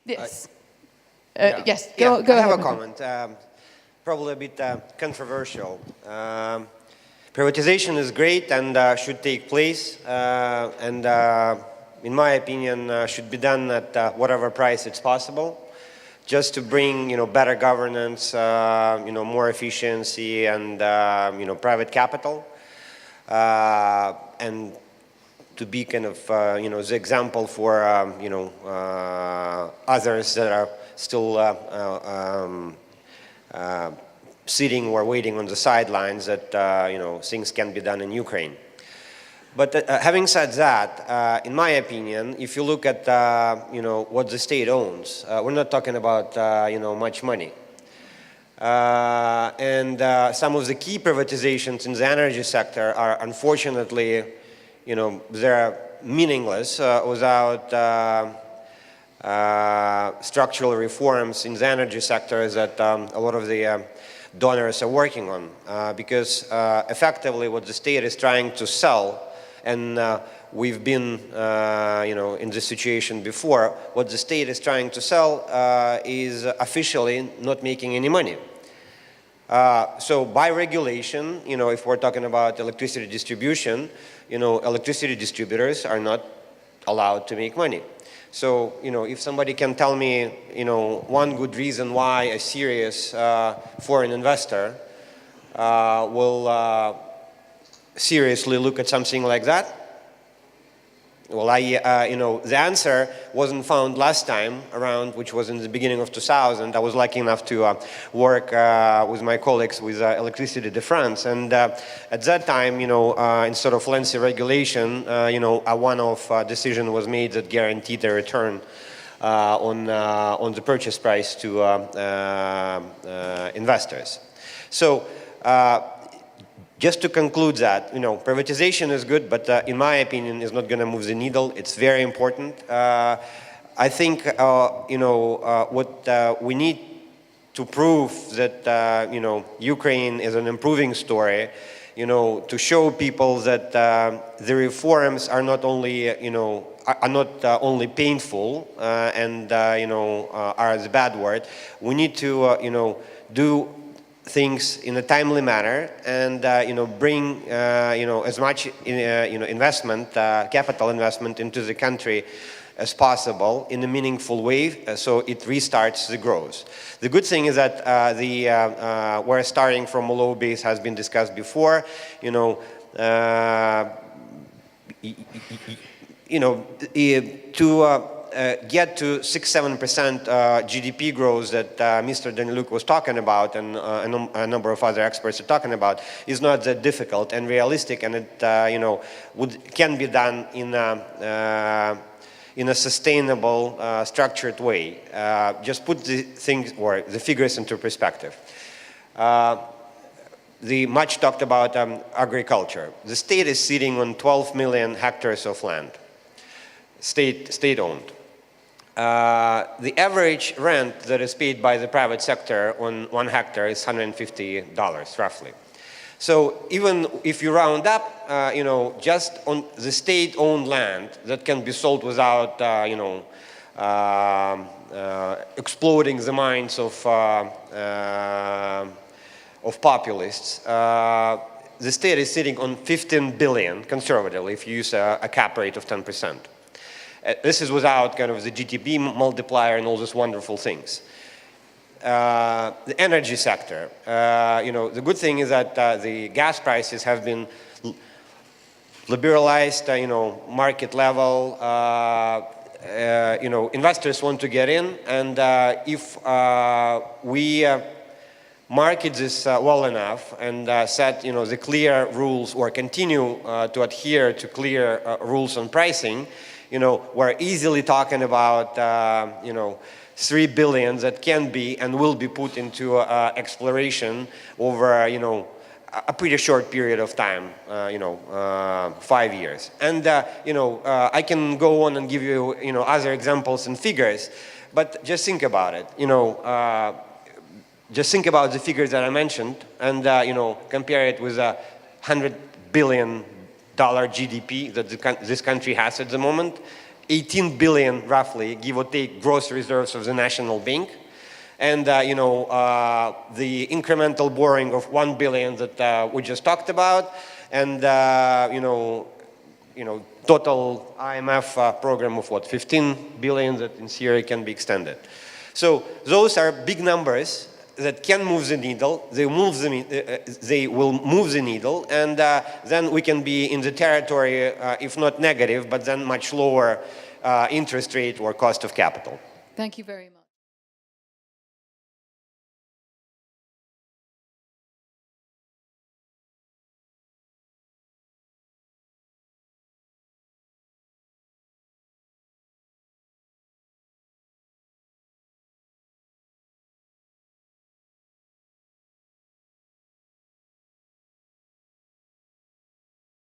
Yes. Yeah. Yes, go I ahead. have a comment, probably a bit controversial. Privatization is great and should take place, and in my opinion, should be done at whatever price it's possible, just to bring, better governance, more efficiency, and private capital, and to be kind of, the example for, others that are still sitting or waiting on the sidelines that, things can be done in Ukraine. But having said that, in my opinion, if you look at, what the state owns, we're not talking about, much money. And some of the key privatizations in the energy sector are unfortunately, they're meaningless without structural reforms in the energy sector that a lot of the donors are working on. Because effectively what the state is trying to sell, and we've been in this situation before, what the state is trying to sell is officially not making any money. So by regulation, if we're talking about electricity distribution, electricity distributors are not allowed to make money. So, if somebody can tell me, one good reason why a serious foreign investor will seriously look at something like that, well, the answer wasn't found last time around, which was in the beginning of 2000. I was lucky enough to work with my colleagues with Electricity de France. And at that time, instead of lengthy regulation, a one-off decision was made that guaranteed a return on the purchase price to investors. So, just to conclude that, privatization is good, but in my opinion, is not going to move the needle. It's very important. I think, what we need to prove that, Ukraine is an improving story, to show people that the reforms are not only, only painful and, are the bad word. We need to, do things in a timely manner and bring as much investment, capital investment into the country as possible in a meaningful way, so it restarts the growth. The good thing is that we're starting from a low base has been discussed before. Get to 6-7% GDP growth that Mr. Daniluk was talking about, and a number of other experts are talking about, is not that difficult and realistic, and it can be done in a sustainable, structured way. Just put the things or the figures into perspective. The much talked about agriculture. The state is sitting on 12 million hectares of land, state-owned. The average rent that is paid by the private sector on 1 hectare is $150 roughly. So even if you round up, just on the state-owned land that can be sold without, exploding the minds of populists, the state is sitting on 15 billion conservatively if you use a cap rate of 10%. This is without kind of the GDP multiplier and all these wonderful things. The energy sector, the good thing is that the gas prices have been liberalized, market level. Investors want to get in, and if we market this well enough and set, the clear rules or continue to adhere to clear rules on pricing, we're easily talking about, 3 billion that can be and will be put into exploration over, a pretty short period of time, 5 years. And, I can go on and give you, other examples and figures, but just think about it, just think about the figures that I mentioned and, compare it with $100 billion GDP that this country has at the moment. 18 billion, roughly, give or take, gross reserves of the national bank. And the incremental borrowing of 1 billion that we just talked about, and total IMF program of what, 15 billion that in theory can be extended. So those are big numbers that can move the needle. They will move the needle, and then we can be in the territory, if not negative, but then much lower interest rate or cost of capital. Thank you very much.